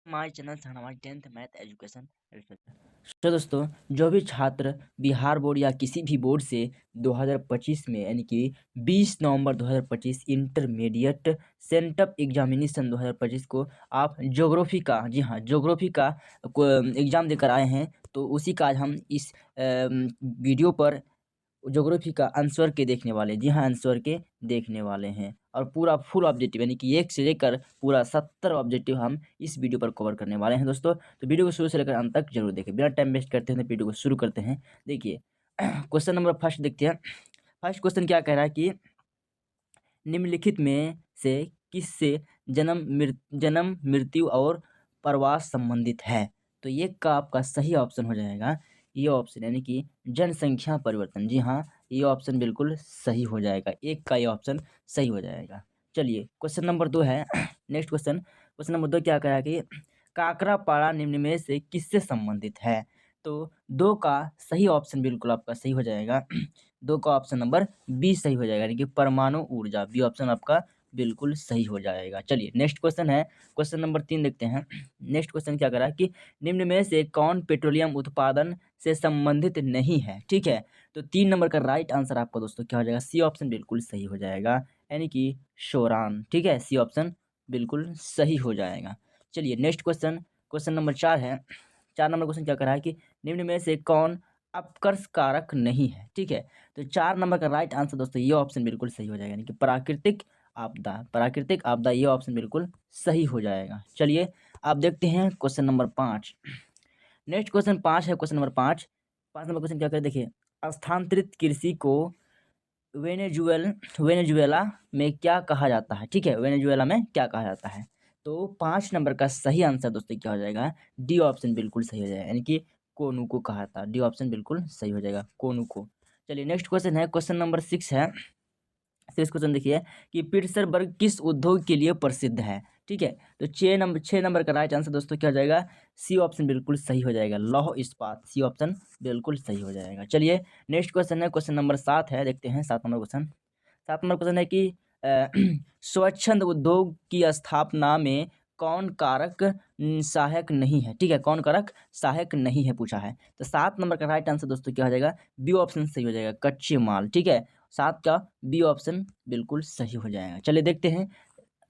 हमारे चैनल से हमारे 10th मैथ एजुकेशन। तो दोस्तों, जो भी छात्र बिहार बोर्ड या किसी भी बोर्ड से 2025 में यानी कि 20 नवंबर 2025 इंटरमीडिएट सेंटअप एग्जामिनेशन 2025 को आप ज्योग्राफी का, जी हाँ, ज्योग्राफी का एग्ज़ाम देकर आए हैं, तो उसी का आज हम इस वीडियो पर ज्योग्राफी का आंसर के देखने वाले, जी हाँ, आंसर के देखने वाले हैं। और पूरा फुल ऑब्जेक्टिव यानी कि 1 से लेकर पूरा 70 ऑब्जेक्टिव हम इस वीडियो पर कवर करने वाले हैं दोस्तों। तो वीडियो को शुरू से लेकर अंत तक जरूर देखें। बिना टाइम वेस्ट करते हैं तो वीडियो को शुरू करते हैं। देखिए, क्वेश्चन नंबर फर्स्ट देखते हैं। फर्स्ट क्वेश्चन क्या कह रहा है कि निम्नलिखित में से किससे जन्म मृत्यु और प्रवास संबंधित है? तो ये का आपका सही ऑप्शन हो जाएगा ये ऑप्शन, यानी कि जनसंख्या परिवर्तन। जी हाँ, ये ऑप्शन बिल्कुल सही हो जाएगा। एक का ये ऑप्शन सही हो जाएगा। चलिए, क्वेश्चन नंबर 2 है। नेक्स्ट क्वेश्चन नंबर 2 क्या कह रहा है कि काकरापाड़ा निम्न में से किससे संबंधित है? तो 2 का सही ऑप्शन बिल्कुल आपका सही हो जाएगा। 2 का ऑप्शन नंबर बी सही हो जाएगा, यानी कि परमाणु ऊर्जा। बी ऑप्शन आपका बिल्कुल सही हो जाएगा। चलिए, नेक्स्ट क्वेश्चन है, क्वेश्चन नंबर 3 देखते हैं। नेक्स्ट क्वेश्चन क्या कर रहा है कि निम्न में से कौन पेट्रोलियम उत्पादन से संबंधित नहीं है? ठीक है, तो 3 नंबर का राइट आंसर आपका दोस्तों क्या हो जाएगा? सी ऑप्शन बिल्कुल सही हो जाएगा, यानी कि शोरान। ठीक है, सी ऑप्शन बिल्कुल सही हो जाएगा। चलिए, नेक्स्ट क्वेश्चन, क्वेश्चन नंबर 4 है। 4 नंबर क्वेश्चन क्या कर रहा है कि निम्न में से कौन अपकर्ष कारक नहीं है? ठीक है, तो 4 नंबर का राइट आंसर दोस्तों ये ऑप्शन बिल्कुल सही हो जाएगा, यानी कि प्राकृतिक आपदा ये ऑप्शन बिल्कुल सही हो जाएगा। चलिए, आप देखते हैं क्वेश्चन नंबर 5। नेक्स्ट क्वेश्चन 5 है, क्वेश्चन नंबर 5 नंबर क्वेश्चन क्या करे, देखिए, स्थानांतरित कृषि को वेनेजुएला में क्या कहा जाता है? ठीक है, वेनेजुएला में क्या कहा जाता है? तो 5 नंबर का सही आंसर दोस्तों क्या हो जाएगा? डी ऑप्शन बिल्कुल सही हो जाएगा, यानी कि कोनुको कहा था। डी ऑप्शन बिल्कुल सही हो जाएगा, कोनुको। चलिए, नेक्स्ट क्वेश्चन है, क्वेश्चन नंबर 6 है। 6 क्वेश्चन देखिए कि पिट्सबर्ग किस उद्योग के लिए प्रसिद्ध है? ठीक है, तो 6 नंबर का राइट आंसर दोस्तों क्या हो जाएगा? सी ऑप्शन बिल्कुल सही हो जाएगा, लौह इस्पात। सी ऑप्शन बिल्कुल सही हो जाएगा। चलिए, नेक्स्ट क्वेश्चन है, क्वेश्चन नंबर 7 है, देखते हैं 7 नंबर क्वेश्चन। 7 नंबर क्वेश्चन है कि अ, स्वच्छंद उद्योग की स्थापना में कौन कारक सहायक नहीं है? ठीक है, कौन कारक सहायक नहीं है पूछा है। तो 7 नंबर का राइट आंसर दोस्तों क्या हो जाएगा? बी ऑप्शन सही हो जाएगा, कच्चे माल। ठीक है, 7 का बी ऑप्शन बिल्कुल सही हो जाएगा। चलिए, देखते हैं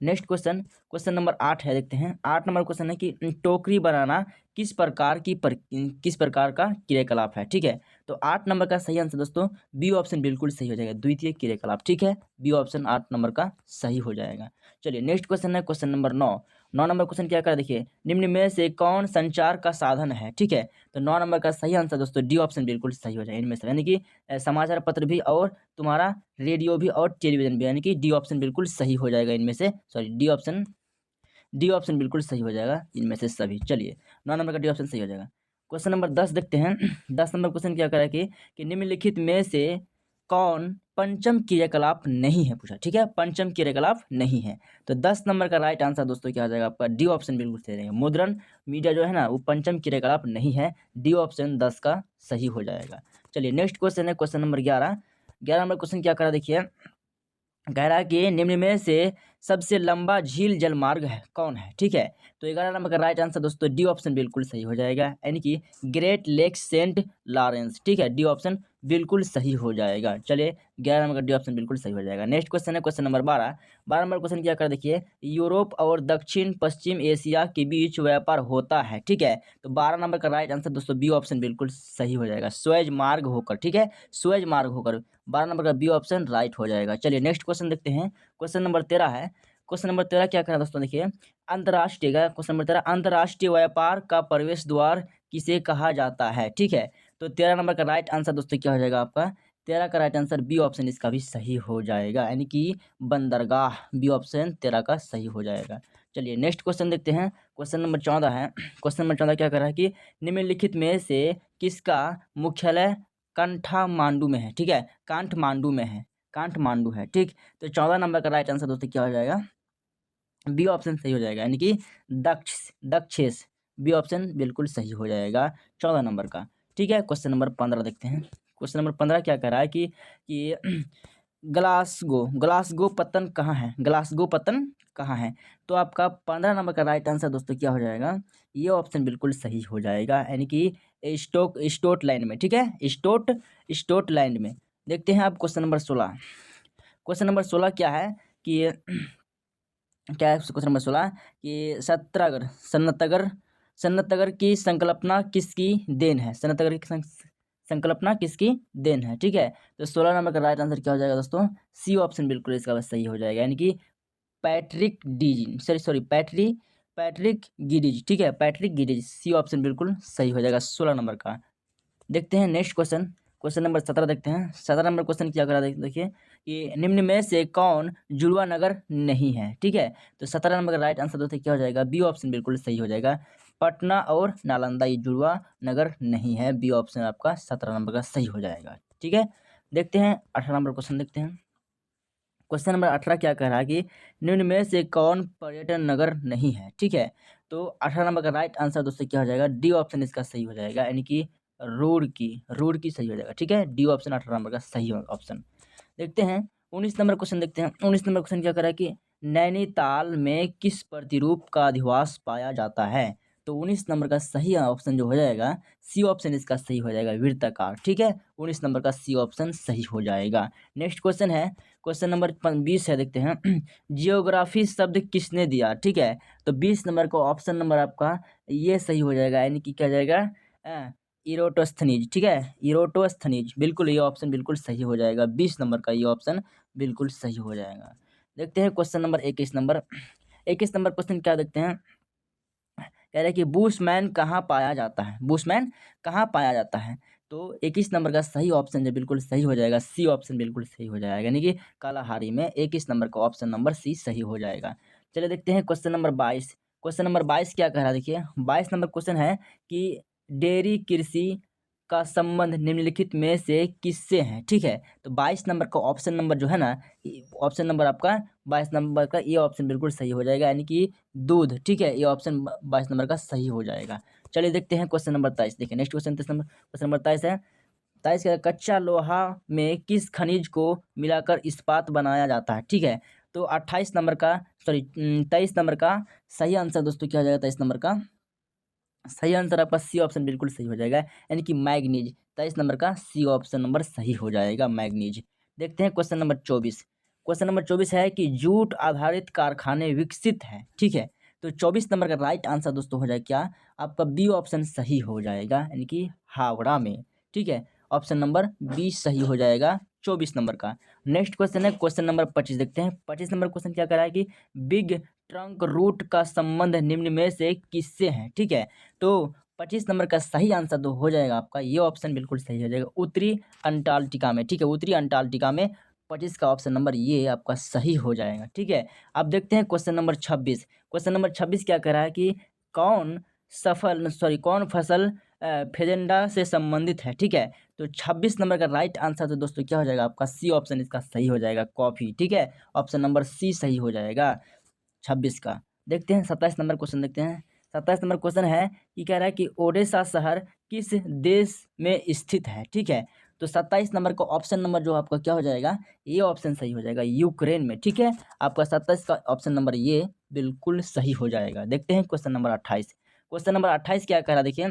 नेक्स्ट क्वेश्चन, क्वेश्चन नंबर 8 है, देखते हैं। 8 नंबर क्वेश्चन है कि टोकरी बनाना किस प्रकार का क्रियाकलाप है? ठीक है, तो 8 नंबर का सही आंसर दोस्तों बी ऑप्शन बिल्कुल सही हो जाएगा, द्वितीय क्रियाकलाप। ठीक है, बी ऑप्शन 8 नंबर का सही हो जाएगा। चलिए, नेक्स्ट क्वेश्चन है, क्वेश्चन नंबर 9। 9 नंबर क्वेश्चन क्या कर, देखिए, निम्न में से कौन संचार का साधन है? ठीक है, तो 9 नंबर का सही आंसर दोस्तों डी ऑप्शन बिल्कुल सही हो जाएगा इनमें से, यानी कि समाचार पत्र भी और तुम्हारा रेडियो भी और टेलीविजन भी, यानी कि डी ऑप्शन बिल्कुल सही हो जाएगा इनमें से। सॉरी, डी ऑप्शन बिल्कुल सही हो जाएगा इनमें से सभी। चलिए, 9 नंबर का डी ऑप्शन सही हो जाएगा। क्वेश्चन नंबर 10 देखते हैं। 10 नंबर क्वेश्चन क्या करा कि निम्नलिखित में से कौन पंचम क्रियाकलाप नहीं है पूछा? ठीक है, पंचम क्रियाकलाप नहीं है। तो 10 नंबर का राइट आंसर दोस्तों क्या हो जाएगा आपका? डी ऑप्शन बिल्कुल सही रहेगा, मुद्रण मीडिया जो है ना वो पंचम क्रियाकलाप नहीं है। डी ऑप्शन 10 का सही हो जाएगा। चलिए, नेक्स्ट क्वेश्चन है, क्वेश्चन नंबर 11। 11 नंबर क्वेश्चन क्या करा, देखिए, कह रहा है कि निम्न में से सबसे लंबा झील जलमार्ग है कौन है? ठीक है, तो 11 नंबर का राइट आंसर दोस्तों डी ऑप्शन बिल्कुल सही हो जाएगा, यानी कि ग्रेट लेक सेंट लॉरेंस। ठीक है, डी ऑप्शन बिल्कुल सही हो जाएगा। चलिए, 11 नंबर का डी ऑप्शन बिल्कुल सही हो जाएगा। नेक्स्ट क्वेश्चन है, क्वेश्चन नंबर 12। 12 नंबर क्वेश्चन क्या कर, देखिए, यूरोप और दक्षिण पश्चिम एशिया के बीच व्यापार होता है। ठीक है, तो 12 नंबर का राइट आंसर दोस्तों बी ऑप्शन बिल्कुल सही हो जाएगा, स्वेज मार्ग होकर। ठीक है, स्वेज मार्ग होकर 12 नंबर का बी ऑप्शन राइट हो जाएगा। चलिए, नेक्स्ट क्वेश्चन देखते हैं, क्वेश्चन नंबर 13 है। क्वेश्चन नंबर 13 क्या करना दोस्तों, देखिए, अंतर्राष्ट्रीय का क्वेश्चन नंबर 13, अंतर्राष्ट्रीय व्यापार का प्रवेश द्वार किसे कहा जाता है? ठीक है, तो 13 नंबर का राइट आंसर दोस्तों क्या हो जाएगा आपका? 13 का राइट आंसर बी ऑप्शन इसका भी सही हो जाएगा, यानी कि बंदरगाह। बी ऑप्शन 13 का सही हो जाएगा। चलिए, नेक्स्ट क्वेश्चन देखते हैं, क्वेश्चन नंबर 14 है। क्वेश्चन नंबर 14 क्या कर रहा है कि निम्नलिखित में से किसका मुख्यालय काठमांडू में है? ठीक है, काठमांडू में है, काठमांडू है। ठीक, तो 14 नंबर का राइट आंसर दोस्तों क्या हो जाएगा? बी ऑप्शन सही हो जाएगा, यानी कि दक्षेस। बी ऑप्शन बिल्कुल सही हो जाएगा 14 नंबर का। ठीक है, क्वेश्चन नंबर 15 देखते हैं। क्वेश्चन नंबर 15 क्या कह रहा है कि ग्लासगो ग्लासगो पत्तन कहाँ है? ग्लासगो पत्तन कहाँ है? तो आपका 15 नंबर का राइट आंसर दोस्तों क्या हो जाएगा? ये ऑप्शन बिल्कुल सही हो जाएगा, यानी कि स्टोट लैंड में, ठीक है? स्टोट लैंड में। देखते हैं आप क्वेश्चन नंबर 16। क्वेश्चन नंबर 16 क्या है कि क्या है क्वेश्चन नंबर 16 कि सनतगर की संकल्पना किसकी देन है? सनतगर की संकल्पना किसकी देन है? ठीक है, तो 16 नंबर का राइट आंसर क्या हो जाएगा दोस्तों? सी ऑप्शन बिल्कुल इसका बस सही हो जाएगा, यानी कि पैट्रिक गिडिज, ठीक है, पैट्रिक गिडिज। सी ऑप्शन बिल्कुल सही हो जाएगा 16 नंबर का। देखते हैं नेक्स्ट क्वेश्चन, क्वेश्चन नंबर 17 देखते हैं। 17 नंबर क्वेश्चन क्या करा देखिए कि निम्न में से कौन जुड़वा नगर नहीं है? ठीक है, तो 17 नंबर का राइट आंसर दोस्तों क्या हो जाएगा? बी ऑप्शन बिल्कुल सही हो जाएगा। पटना और नालंदा ये जुड़वा नगर नहीं है। बी ऑप्शन आपका 17 नंबर का सही हो जाएगा। ठीक है, देखते हैं 18 नंबर क्वेश्चन देखते हैं। क्वेश्चन नंबर 18 क्या कह रहा है कि निम्न में से कौन पर्यटन नगर नहीं है? ठीक है, तो 18 नंबर का राइट आंसर दोस्तों क्या हो जाएगा? डी ऑप्शन इसका सही हो जाएगा, यानी कि रुड़की सही हो जाएगा। ठीक है, डी ऑप्शन 18 नंबर का सही ऑप्शन। देखते हैं 19 नंबर क्वेश्चन देखते हैं। 19 नंबर क्वेश्चन क्या कह रहा है कि नैनीताल में किस प्रतिरूप का अधिवास पाया जाता है? तो 19 नंबर का सही ऑप्शन जो हो जाएगा, सी ऑप्शन इसका सही हो जाएगा, वृत्ताकार। ठीक है, 19 नंबर का सी ऑप्शन सही हो जाएगा। नेक्स्ट क्वेश्चन है, क्वेश्चन नंबर 20 है, देखते हैं। जियोग्राफी शब्द किसने दिया? ठीक है, तो 20 नंबर का ऑप्शन नंबर आपका ये सही हो जाएगा, यानी कि क्या जाएगा? इरोटोस्थनीज। ठीक है, इरोटोस्थनीज, बिल्कुल ये ऑप्शन बिल्कुल सही हो जाएगा। 20 नंबर का ये ऑप्शन बिल्कुल सही हो जाएगा। देखते हैं question number 21 number. 21 number question क्या देखते हैं, कह रहे हैं कि बुशमैन कहाँ पाया जाता है? बुशमैन कहाँ पाया जाता है? तो 21 नंबर का सही ऑप्शन जो बिल्कुल सही हो जाएगा, सी ऑप्शन बिल्कुल सही हो जाएगा, यानी कि कालाहारी में 21 नंबर का ऑप्शन नंबर सी सही हो जाएगा। चलिए देखते हैं क्वेश्चन नंबर 22। क्वेश्चन नंबर 22 क्या कह रहा है देखिए, 22 नंबर क्वेश्चन है कि डेयरी कृषि का संबंध निम्नलिखित में से किससे है? ठीक है, तो 22 नंबर का ऑप्शन नंबर जो है ना, ऑप्शन नंबर आपका 22 नंबर का ये ऑप्शन बिल्कुल सही हो जाएगा, यानी कि दूध। ठीक है, ये ऑप्शन 22 नंबर का सही हो जाएगा। चलिए देखते हैं क्वेश्चन नंबर 23। देखिए नेक्स्ट क्वेश्चन, क्वेश्चन नंबर 23 है। 23 का कच्चा लोहा में किस खनिज को मिलाकर इस्पात बनाया जाता है? ठीक है, तो 28 नंबर का 23 नंबर का सही आंसर दोस्तों क्या हो जाएगा? 23 नंबर का सही आंसर आपका सी ऑप्शन बिल्कुल सही हो जाएगा, यानी कि मैग्नीज। 23 नंबर का सी ऑप्शन नंबर सही हो जाएगा, मैग्नीज। देखते हैं क्वेश्चन नंबर 24। क्वेश्चन नंबर 24 है कि जूट आधारित कारखाने विकसित हैं। ठीक है, तो 24 नंबर का राइट आंसर दोस्तों हो जाएगा क्या? आपका बी ऑप्शन सही हो जाएगा, यानी कि हावड़ा में। ठीक है, ऑप्शन नंबर बी सही हो जाएगा 24 नंबर का। नेक्स्ट क्वेश्चन है क्वेश्चन नंबर 25 देखते हैं। 25 नंबर क्वेश्चन क्या कह रहा है कि बिग ट्रंक रूट का संबंध निम्न में से किससे है? ठीक है, तो 25 नंबर का सही आंसर तो हो जाएगा आपका ये ऑप्शन बिल्कुल सही हो जाएगा, उत्तरी अंटार्कटिका में। ठीक है, उत्तरी अंटार्कटिका में 25 का ऑप्शन नंबर ये आपका सही हो जाएगा। ठीक है, अब देखते हैं क्वेश्चन नंबर 26। क्वेश्चन नंबर 26 क्या कह रहा है कि कौन फसल फेजेंडा से संबंधित है? ठीक है, तो 26 नंबर का राइट आंसर तो दोस्तों क्या हो जाएगा? आपका सी ऑप्शन इसका सही हो जाएगा, कॉफी। ठीक है, ऑप्शन नंबर सी सही हो जाएगा 26 का। देखते हैं 27 नंबर क्वेश्चन देखते हैं। 27 नंबर क्वेश्चन है कि कह रहा है कि ओडेसा शहर किस देश में स्थित है? ठीक है, तो 27 नंबर का ऑप्शन नंबर जो आपका क्या हो जाएगा? ये ऑप्शन सही हो जाएगा, यूक्रेन में। ठीक है, आपका 27 का ऑप्शन नंबर ये बिल्कुल सही हो जाएगा। देखते हैं क्वेश्चन नंबर 28। क्वेश्चन नंबर 28 क्या कह रहा है देखिए,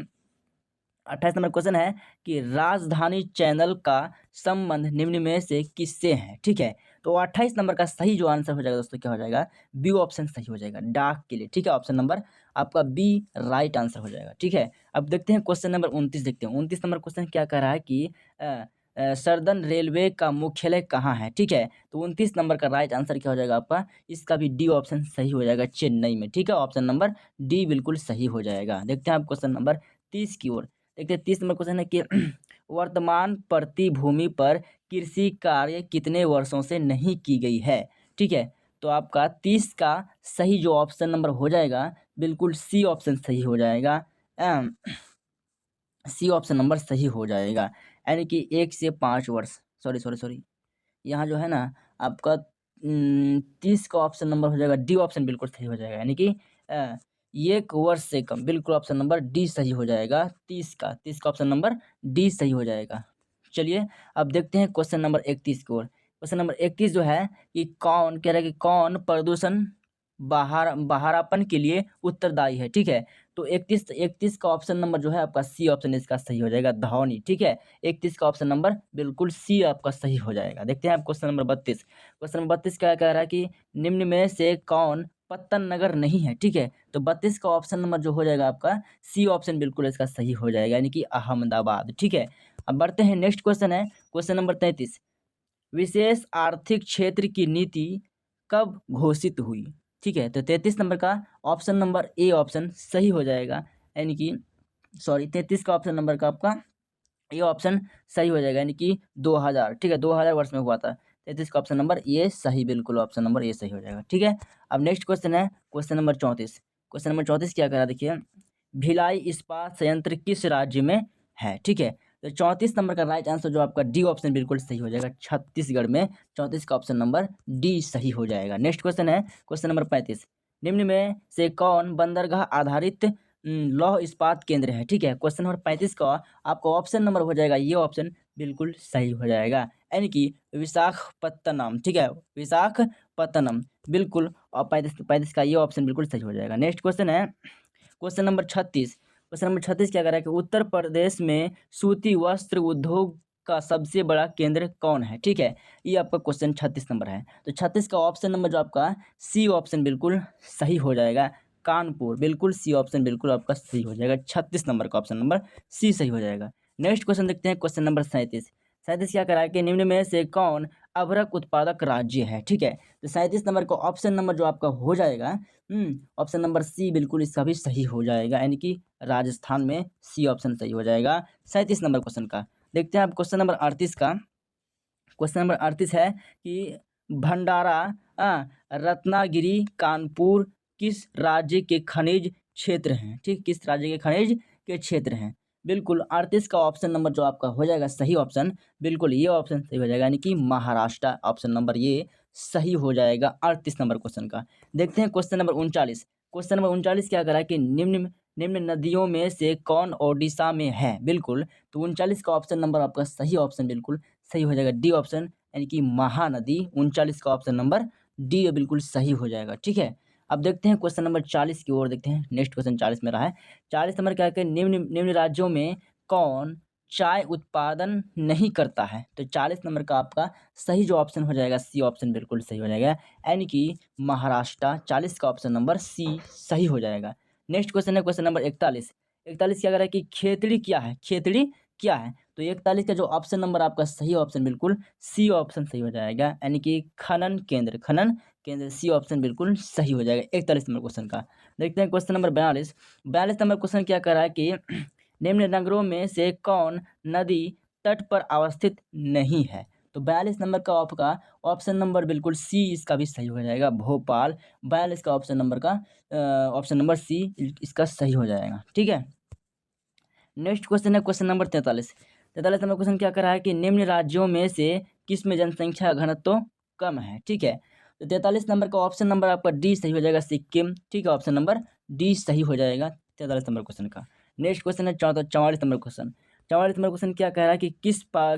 28 नंबर क्वेश्चन है कि राजधानी चैनल का संबंध निम्न में से किससे है? ठीक है, तो 28 नंबर का सही जो आंसर हो जाएगा दोस्तों क्या हो जाएगा? बी ऑप्शन सही हो जाएगा, डाक के लिए। ठीक है, ऑप्शन नंबर आपका बी राइट आंसर हो जाएगा। ठीक है, अब देखते हैं क्वेश्चन नंबर 29 देखते हैं। 29 नंबर क्वेश्चन क्या कह रहा है कि सर्दर्न रेलवे का मुख्यालय कहाँ है? ठीक है, तो 29 नंबर का राइट आंसर क्या हो जाएगा आपका? इसका भी डी ऑप्शन सही हो जाएगा, चेन्नई में। ठीक है, ऑप्शन नंबर डी बिल्कुल सही हो जाएगा। देखते हैं आप क्वेश्चन नंबर 30 की ओर। देखते हैं 30 नंबर क्वेश्चन है कि वर्तमान प्रतिभूमि पर कृषि कार्य कितने वर्षों से नहीं की गई है? ठीक है, तो आपका 30 का सही जो ऑप्शन नंबर हो जाएगा बिल्कुल सी ऑप्शन सही हो जाएगा, सी ऑप्शन नंबर सही हो जाएगा, यानी कि 1 से 5 वर्ष। सॉरी यहाँ जो है ना आपका 30 का ऑप्शन नंबर हो जाएगा, डी ऑप्शन बिल्कुल सही हो जाएगा, यानी कि 1 वर्ष से कम, बिल्कुल ऑप्शन नंबर डी सही हो जाएगा। 30 का ऑप्शन नंबर डी सही हो जाएगा। चलिए अब देखते हैं क्वेश्चन नंबर 31 की ओर। क्वेश्चन नंबर 31 जो है कि कौन कह रहा है कि कौन प्रदूषण बाहरापन के लिए उत्तरदायी है, ठीक है। तो 31 का ऑप्शन नंबर जो है आपका सी ऑप्शन इसका सही हो जाएगा, ध्वनि, ठीक है। 31 का ऑप्शन नंबर बिल्कुल सी आपका सही हो जाएगा। देखते हैं आप क्वेश्चन नंबर 32। क्वेश्चन नंबर 32 क्या कह रहा है कि निम्न में से कौन पत्तन नगर नहीं है, ठीक है। तो 32 का ऑप्शन नंबर जो हो जाएगा आपका सी ऑप्शन बिल्कुल इसका सही हो जाएगा, यानी कि अहमदाबाद, ठीक है। अब बढ़ते हैं, नेक्स्ट क्वेश्चन है क्वेश्चन नंबर 33। विशेष आर्थिक क्षेत्र की नीति कब घोषित हुई, ठीक है। तो 33 नंबर का ऑप्शन नंबर ए ऑप्शन सही हो जाएगा, यानी कि 33 का ऑप्शन नंबर का आपका ये ऑप्शन सही हो जाएगा, यानी कि 2000, ठीक है, 2000 वर्ष में हुआ था। 33 का ऑप्शन नंबर ये सही, बिल्कुल ऑप्शन नंबर ये सही हो जाएगा, ठीक है। अब नेक्स्ट क्वेश्चन है क्वेश्चन नंबर 34। क्वेश्चन नंबर 34 क्या करा, देखिए, भिलाई इस्पात संयंत्र किस राज्य में है, ठीक है। तो 34 नंबर का राइट आंसर जो आपका डी ऑप्शन बिल्कुल सही हो जाएगा, छत्तीसगढ़ में। 34 का ऑप्शन नंबर डी सही हो जाएगा। नेक्स्ट क्वेश्चन है क्वेश्चन नंबर 35। निम्न में से कौन बंदरगाह आधारित लौह इस्पात केंद्र है, ठीक है। क्वेश्चन नंबर 35 का आपका ऑप्शन नंबर हो जाएगा ये ऑप्शन बिल्कुल सही हो जाएगा, यानी कि विशाखापत्तनम, ठीक है, विशाखापत्तनम, बिल्कुल। और 35 का ये ऑप्शन बिल्कुल सही हो जाएगा। नेक्स्ट क्वेश्चन है क्वेश्चन नंबर 36। क्वेश्चन नंबर 36 क्या कर रहा है कि उत्तर प्रदेश में सूती वस्त्र उद्योग का सबसे बड़ा केंद्र कौन है, ठीक है। ये आपका क्वेश्चन 36 नंबर है। तो 36 का ऑप्शन नंबर जो आपका सी ऑप्शन बिल्कुल सही हो जाएगा, कानपुर, बिल्कुल सी ऑप्शन बिल्कुल आपका सही हो जाएगा। 36 नंबर का ऑप्शन नंबर सी सही हो जाएगा। नेक्स्ट क्वेश्चन देखते हैं क्वेश्चन नंबर 37। 37 क्या करा है कि निम्न में से कौन अभ्रक उत्पादक राज्य है, ठीक है। तो 37 नंबर का ऑप्शन नंबर जो आपका हो जाएगा ऑप्शन नंबर सी बिल्कुल इसका भी सही हो जाएगा, यानी कि राजस्थान में सी ऑप्शन सही हो जाएगा 37 नंबर क्वेश्चन का। देखते हैं आप क्वेश्चन नंबर 38 का। क्वेश्चन नंबर 38 है कि भंडारा रत्नागिरी कानपुर किस राज्य के खनिज क्षेत्र हैं, ठीक, किस राज्य के खनिज के क्षेत्र हैं। बिल्कुल 38 का ऑप्शन नंबर जो आपका हो जाएगा सही ऑप्शन, बिल्कुल ये ऑप्शन सही हो जाएगा, यानी कि महाराष्ट्र, ऑप्शन नंबर ये सही हो जाएगा 38 नंबर क्वेश्चन का। देखते हैं क्वेश्चन नंबर 39। क्वेश्चन नंबर 39 क्या करा है कि निम्न निम्न नदियों में से कौन ओडिशा में है, बिल्कुल। तो 39 का ऑप्शन नंबर आपका सही ऑप्शन बिल्कुल सही हो जाएगा, डी ऑप्शन, यानी कि महानदी। 39 का ऑप्शन नंबर डी बिल्कुल सही हो जाएगा, ठीक है। अब देखते हैं क्वेश्चन नंबर 40 की ओर देखते हैं। नेक्स्ट क्वेश्चन 40 में रहा है। 40 नंबर क्या है कि निम्न निम्न राज्यों में कौन चाय उत्पादन नहीं करता है। तो 40 नंबर का आपका सही जो ऑप्शन हो जाएगा सी ऑप्शन बिल्कुल सही हो जाएगा, यानी कि महाराष्ट्र। 40 का ऑप्शन नंबर सी सही हो जाएगा। नेक्स्ट क्वेश्चन है क्वेश्चन नंबर 41। 41 क्या कर रहा है कि खेतड़ी क्या है, खेतड़ी क्या है। तो 41 का जो ऑप्शन नंबर आपका सही ऑप्शन बिल्कुल सी ऑप्शन सही हो जाएगा, यानी कि खनन केंद्र, खनन केंद्र, सी ऑप्शन बिल्कुल सही हो जाएगा 41 नंबर क्वेश्चन का। देखते हैं क्वेश्चन नंबर 42। 42 नंबर क्वेश्चन क्या कर रहा है कि निम्न नगरों में से कौन नदी तट पर अवस्थित नहीं है। तो 42 नंबर का आपका ऑप्शन नंबर बिल्कुल सी इसका भी सही हो जाएगा, भोपाल। 42 का ऑप्शन नंबर का ऑप्शन नंबर सी इसका सही हो जाएगा, ठीक है। नेक्स्ट क्वेश्चन है क्वेश्चन नंबर 43। 43 नंबर क्वेश्चन क्या कर रहा है कि निम्न राज्यों में से किस में जनसंख्या घनत्व कम है, ठीक है। तो 43 नंबर का ऑप्शन नंबर आपका डी सही हो जाएगा, सिक्किम, ठीक है, ऑप्शन नंबर डी सही हो जाएगा 43 नंबर क्वेश्चन का। नेक्स्ट क्वेश्चन है 44 नंबर क्वेश्चन। 44 नंबर क्वेश्चन क्या कह रहा है कि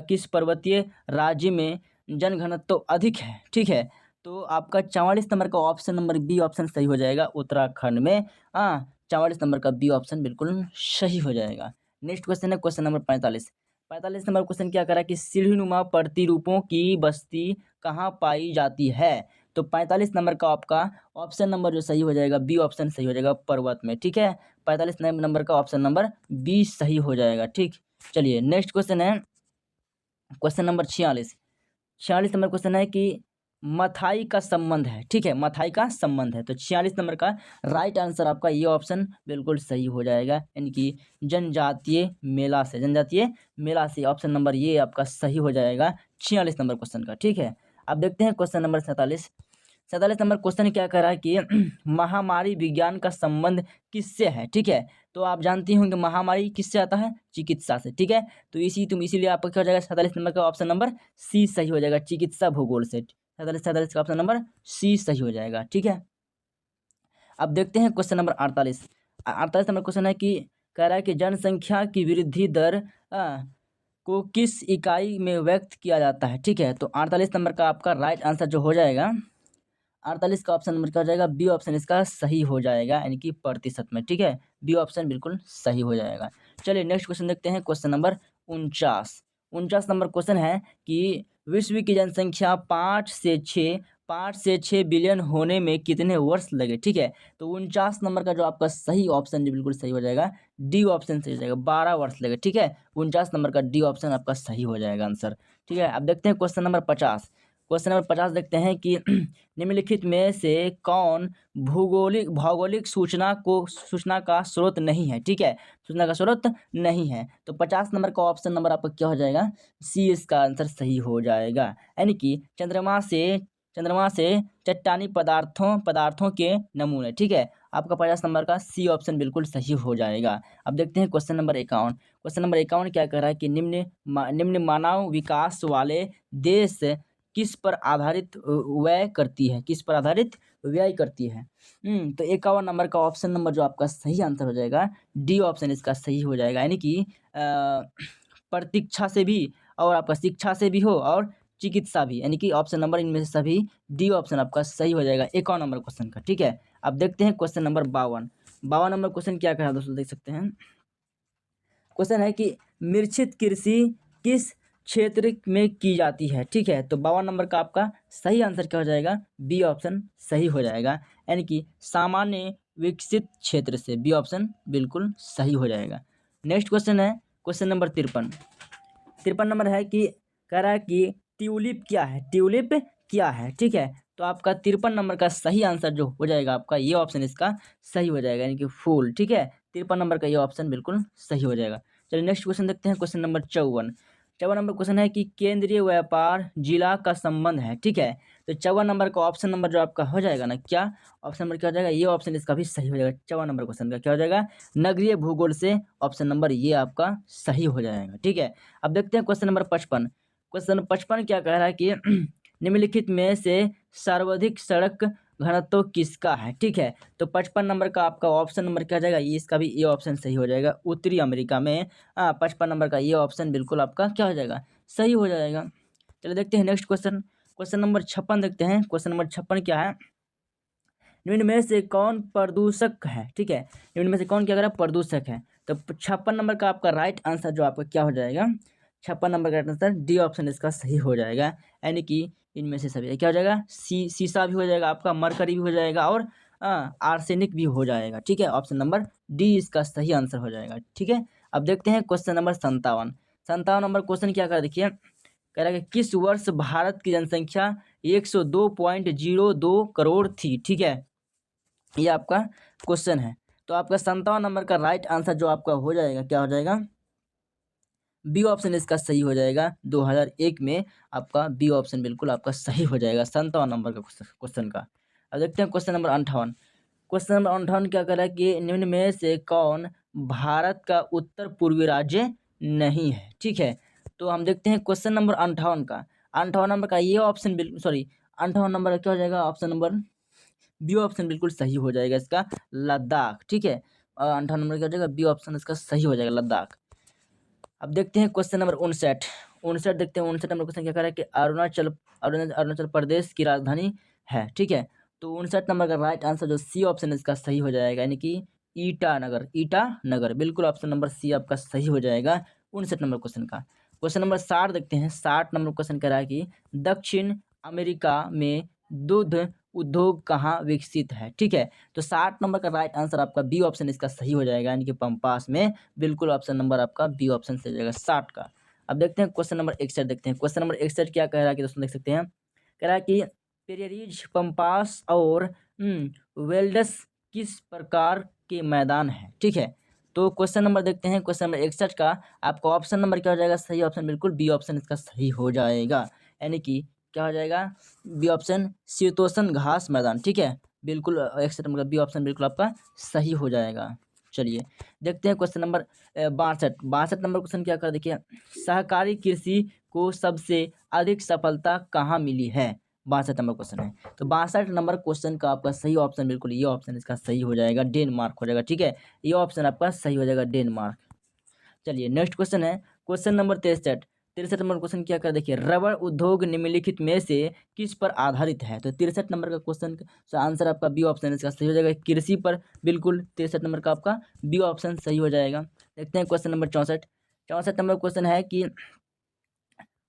किस पर्वतीय राज्य में जनघनत्व अधिक है, ठीक है। तो आपका 44 नंबर का ऑप्शन नंबर बी ऑप्शन सही हो जाएगा, उत्तराखंड में। 44 नंबर का बी ऑप्शन बिल्कुल सही हो जाएगा। नेक्स्ट क्वेश्चन है क्वेश्चन नंबर 45। 45 नंबर क्वेश्चन क्या करा कि सीढ़ीनुमा प्रतिरूपों की बस्ती कहाँ पाई जाती है। तो 45 नंबर का आपका ऑप्शन नंबर जो सही हो जाएगा बी ऑप्शन सही हो जाएगा, पर्वत में, ठीक है। 45 नंबर का ऑप्शन नंबर बी सही हो जाएगा, ठीक। चलिए नेक्स्ट क्वेश्चन है क्वेश्चन नंबर 46। 46 नंबर क्वेश्चन है कि मथाई का संबंध है, ठीक है, मथाई का संबंध है। तो 46 नंबर का राइट आंसर आपका ये ऑप्शन बिल्कुल सही हो जाएगा, यानी कि जनजातीय मेला से, जनजातीय मेला से, ऑप्शन नंबर ये आपका सही हो जाएगा 46 नंबर क्वेश्चन का, ठीक है। अब देखते हैं क्वेश्चन नंबर 47। 47 नंबर क्वेश्चन क्या कह रहा है कि महामारी विज्ञान का संबंध किससे है, ठीक है। तो आप जानती होंगे महामारी किससे आता है, चिकित्सा से, ठीक है। तो इसीलिए आपका क्या हो जाएगा 47 नंबर का ऑप्शन नंबर सी सही हो जाएगा, चिकित्सा भूगोल से। 47 का ऑप्शन नंबर सी सही हो जाएगा, ठीक है। अब देखते हैं क्वेश्चन नंबर 48। 48 नंबर क्वेश्चन है कि कह रहा है कि जनसंख्या की वृद्धि दर को किस इकाई में व्यक्त किया जाता है, ठीक है। तो 48 नंबर का आपका राइट आंसर जो हो जाएगा 48 का ऑप्शन नंबर क्या हो जाएगा, बी ऑप्शन इसका सही हो जाएगा, यानी कि प्रतिशत में, ठीक है, बी ऑप्शन बिल्कुल सही हो जाएगा। चलिए नेक्स्ट क्वेश्चन देखते हैं, क्वेश्चन नंबर 49 नंबर क्वेश्चन है कि विश्व की जनसंख्या 5 से 6 बिलियन होने में कितने वर्ष लगे, ठीक है। तो 49 नंबर का जो आपका सही ऑप्शन जो बिल्कुल सही हो जाएगा, डी ऑप्शन सही हो जाएगा, 12 वर्ष लगे, ठीक है। 49 नंबर का डी ऑप्शन आपका सही हो जाएगा आंसर, ठीक है। अब देखते हैं क्वेश्चन नंबर 50। क्वेश्चन नंबर 50 देखते हैं कि निम्नलिखित में से कौन भौगोलिक सूचना का स्रोत नहीं है, ठीक है, सूचना का स्रोत नहीं है। तो 50 नंबर का ऑप्शन नंबर आपका क्या हो जाएगा, सी इसका आंसर सही हो जाएगा, यानी कि चंद्रमा से चट्टानी पदार्थों के नमूने, ठीक है। आपका 50 नंबर का सी ऑप्शन बिल्कुल सही हो जाएगा। अब देखते हैं क्वेश्चन नंबर 51। क्वेश्चन नंबर 51 क्या कह रहा है कि निम्न मानव विकास वाले देश किस पर आधारित व्यय करती है, किस पर आधारित व्यय करती है। तो 51 नंबर का ऑप्शन नंबर जो आपका सही आंसर हो जाएगा, डी ऑप्शन इसका सही हो जाएगा, यानी कि प्रतीक्षा से भी और आपका शिक्षा से भी हो और चिकित्सा भी, यानी कि ऑप्शन नंबर इनमें से सभी डी ऑप्शन आपका सही हो जाएगा 51 नंबर क्वेश्चन का, ठीक है। अब देखते हैं क्वेश्चन नंबर 52 नंबर क्वेश्चन क्या कहा दोस्तों, देख सकते हैं। क्वेश्चन है कि मिश्रित कृषि किस क्षेत्र में की जाती है, ठीक है। तो 52 नंबर का आपका सही आंसर क्या हो जाएगा, बी ऑप्शन सही हो जाएगा, यानी कि सामान्य विकसित क्षेत्र से, बी ऑप्शन बिल्कुल सही हो जाएगा। नेक्स्ट क्वेश्चन है क्वेश्चन नंबर 53 नंबर है कि कह रहा है कि ट्यूलिप क्या है, ठीक है। तो आपका 53 नंबर का सही आंसर जो हो जाएगा आपका, ये ऑप्शन इसका सही हो जाएगा, यानी कि फूल, ठीक है। 53 नंबर का ये ऑप्शन बिल्कुल सही हो जाएगा। चलिए नेक्स्ट क्वेश्चन देखते हैं, क्वेश्चन नंबर 54 नंबर क्वेश्चन है कि केंद्रीय व्यापार जिला का संबंध है, ठीक है। तो 54 नंबर का ऑप्शन नंबर जो आपका हो जाएगा ना, क्या ऑप्शन नंबर क्या हो जाएगा, ये ऑप्शन इसका भी सही हो जाएगा। 54 नंबर क्वेश्चन का क्या हो जाएगा, नगरीय भूगोल से, ऑप्शन नंबर ये आपका सही हो जाएगा, ठीक है। अब देखते हैं क्वेश्चन नंबर 55। क्वेश्चन 55 क्या कह रहा है कि निम्नलिखित में से सर्वाधिक सड़क घनत्व किसका है, ठीक है। तो 55 नंबर का आपका ऑप्शन नंबर क्या हो जाएगा, ये इसका भी ये ऑप्शन सही हो जाएगा, उत्तरी अमेरिका में 55 नंबर का ये ऑप्शन बिल्कुल आपका क्या हो जाएगा, सही हो जाएगा। चलिए देखते हैं नेक्स्ट क्वेश्चन, क्वेश्चन नंबर 56 देखते हैं। क्वेश्चन नंबर 56 क्या है, निम्न में से कौन प्रदूषक है, ठीक है। निम्न में से कौन क्या कर रहा है, प्रदूषक है। तो 56 नंबर का आपका राइट आंसर जो आपका क्या हो जाएगा, 56 नंबर का राइट आंसर डी ऑप्शन इसका सही हो जाएगा, यानी कि इनमें से सभी क्या हो जाएगा, सीसा भी हो जाएगा आपका, मरकरी भी हो जाएगा और आर्सेनिक भी हो जाएगा, ठीक है। ऑप्शन नंबर डी इसका सही आंसर हो जाएगा, ठीक है। अब देखते हैं क्वेश्चन नंबर 57 नंबर क्वेश्चन क्या कर देखिए, कह रहा है कि किस वर्ष भारत की जनसंख्या 102.02 करोड़ थी, ठीक है। ये आपका क्वेश्चन है। तो आपका 57 नंबर का राइट आंसर जो आपका हो जाएगा, क्या हो जाएगा, बी ऑप्शन इसका सही हो जाएगा। 2001 में आपका बी ऑप्शन बिल्कुल आपका सही हो जाएगा 57 नंबर का क्वेश्चन का। अब देखते हैं क्वेश्चन नंबर 58। क्वेश्चन नंबर 58 क्या कर रहा है कि निम्न में से कौन भारत का उत्तर पूर्वी राज्य नहीं है, ठीक है। तो हम देखते हैं क्वेश्चन नंबर 58 का, 58 नंबर का ये ऑप्शन 58 नंबर का क्या हो जाएगा, ऑप्शन नंबर बी ऑप्शन बिल्कुल सही हो जाएगा इसका, लद्दाख, ठीक है। 58 नंबर क्या हो जाएगा, बी ऑप्शन इसका सही हो जाएगा, लद्दाख। अब देखते हैं क्वेश्चन नंबर 59 देखते हैं। 59 नंबर क्वेश्चन क्या कर रहा है कि अरुणाचल प्रदेश की राजधानी है, ठीक है। तो 59 नंबर का राइट आंसर जो सी ऑप्शन इसका सही हो जाएगा, यानी कि ईटानगर बिल्कुल ऑप्शन नंबर सी आपका सही हो जाएगा 59 नंबर क्वेश्चन का। क्वेश्चन नंबर 60 देखते हैं। 60 नंबर क्वेश्चन कह रहा है कि दक्षिण अमेरिका में दुग्ध उद्योग कहाँ विकसित है, ठीक है। तो 60 नंबर का राइट आंसर आपका बी ऑप्शन इसका सही हो जाएगा, यानी कि पंपास में, बिल्कुल ऑप्शन नंबर आपका बी ऑप्शन से जाएगा 60 का। अब देखते हैं क्वेश्चन नंबर 61 देखते हैं। क्वेश्चन नंबर 61 क्या कह रहा है कि दोस्तों देख सकते हैं, कह रहा है कि पेरियारिज, पंपास और वेल्डस किस प्रकार के मैदान है, ठीक है। तो क्वेश्चन नंबर देखते हैं, क्वेश्चन नंबर 61 का आपका ऑप्शन नंबर क्या हो जाएगा, सही ऑप्शन बिल्कुल बी ऑप्शन इसका सही हो जाएगा, यानी कि क्या हो जाएगा, बी ऑप्शन शीतोष्ण घास मैदान, ठीक है। बिल्कुल 61 नंबर का बी ऑप्शन बिल्कुल आपका सही हो जाएगा। चलिए देखते हैं क्वेश्चन नंबर 62 नंबर क्वेश्चन क्या कर देखिए, सहकारी कृषि को सबसे अधिक सफलता कहाँ मिली है, 62 नंबर क्वेश्चन है। तो 62 नंबर क्वेश्चन का आपका सही ऑप्शन बिल्कुल ये ऑप्शन इसका सही हो जाएगा, डेनमार्क हो जाएगा, ठीक है। ये ऑप्शन आपका सही हो जाएगा, डेनमार्क। चलिए नेक्स्ट क्वेश्चन है क्वेश्चन नंबर 63। 63 नंबर क्वेश्चन क्या कर देखिए, रबड़ उद्योग निम्नलिखित में से किस पर आधारित है। तो 63 नंबर का क्वेश्चन का आंसर आपका बी ऑप्शन इसका सही हो जाएगा, कृषि पर। बिल्कुल 63 नंबर का आपका बी ऑप्शन सही हो जाएगा। देखते हैं क्वेश्चन नंबर 64। 64 नंबर क्वेश्चन है कि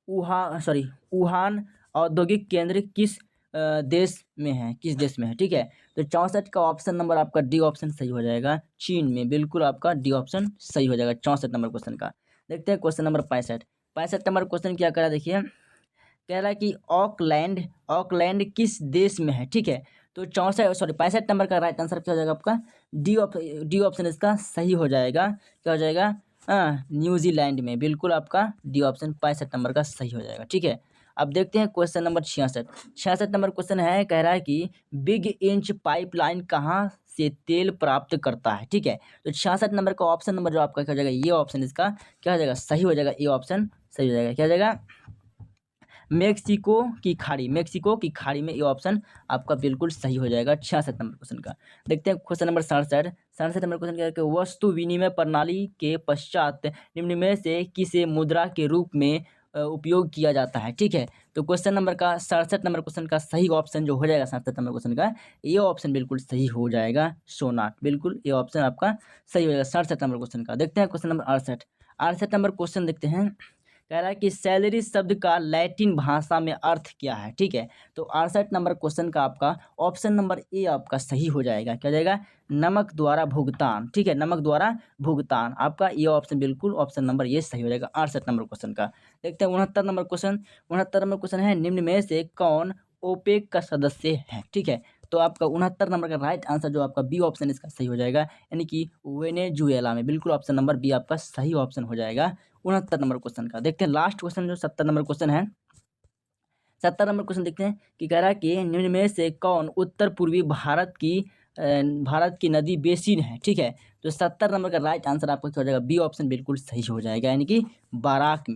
वुहान औद्योगिक केंद्र किस देश में है, किस देश में है, ठीक है। तो 64 का ऑप्शन नंबर आपका डी ऑप्शन सही हो जाएगा, चीन में। बिल्कुल आपका डी ऑप्शन सही हो जाएगा 64 नंबर क्वेश्चन का। देखते हैं क्वेश्चन नंबर 65। 65 नंबर क्वेश्चन क्या करा देखिए, कह रहा है कि ऑकलैंड ऑकलैंड किस देश में है, ठीक है। तो 65 नंबर का राइट आंसर क्या हो जाएगा आपका डी ऑप्शन इसका सही हो जाएगा। क्या हो जाएगा, न्यूजीलैंड में। बिल्कुल आपका डी ऑप्शन 65 नंबर का सही हो जाएगा, ठीक है। अब देखते हैं क्वेश्चन नंबर 66। 66 नंबर क्वेश्चन है, कह रहा है कि बिग इंच पाइपलाइन कहाँ से तेल प्राप्त करता है, ठीक है। तो 66 नंबर का ऑप्शन नंबर जो आपका क्या हो जाएगा, ये ऑप्शन इसका क्या हो जाएगा, सही हो जाएगा, ये ऑप्शन सही हो जाएगा। क्या हो जाएगा, मेक्सिको की खाड़ी में, ये ऑप्शन आपका बिल्कुल सही हो जाएगा 66 नंबर क्वेश्चन का। देखते हैं क्वेश्चन नंबर 67। 67 नंबर क्वेश्चन क्या है कि वस्तु विनिमय प्रणाली के पश्चात निम्न में से किसे मुद्रा के रूप में उपयोग किया जाता है, ठीक है। तो क्वेश्चन नंबर का 67 नंबर क्वेश्चन का सही ऑप्शन जो हो जाएगा 67 नंबर क्वेश्चन का, ये ऑप्शन बिल्कुल सही हो जाएगा, सोना। बिल्कुल ये ऑप्शन आपका सही हो जाएगा 67 नंबर क्वेश्चन का। देखते हैं क्वेश्चन नंबर 68। 68 नंबर क्वेश्चन देखते हैं, कह रहा है कि सैलरी शब्द का लैटिन भाषा में अर्थ क्या है, ठीक है। तो 68 नंबर क्वेश्चन का आपका ऑप्शन नंबर ए आपका सही हो जाएगा। क्या हो जाएगा, नमक द्वारा भुगतान, ठीक है, नमक द्वारा भुगतान। आपका ये ऑप्शन बिल्कुल ऑप्शन नंबर ये सही हो जाएगा 68 नंबर क्वेश्चन का। देखते हैं 69 नंबर क्वेश्चन। 69 नंबर क्वेश्चन है, निम्न में से कौन ओपेक का सदस्य है, ठीक है। तो आपका 69 नंबर का राइट आंसर जो आपका बी ऑप्शन इसका सही हो जाएगा, यानी कि वेनेजुएला में। बिल्कुल ऑप्शन नंबर बी आपका सही ऑप्शन हो जाएगा 69 नंबर क्वेश्चन का। देखते हैं लास्ट क्वेश्चन जो 70 नंबर क्वेश्चन है। 70 नंबर क्वेश्चन देखते हैं कि कह रहा है कि निम्न में से कौन उत्तर पूर्वी भारत की नदी बेसिन है, ठीक है। तो 70 नंबर का राइट आंसर आपका क्या हो जाएगा, बी ऑप्शन बिल्कुल सही हो जाएगा, यानी कि बराक।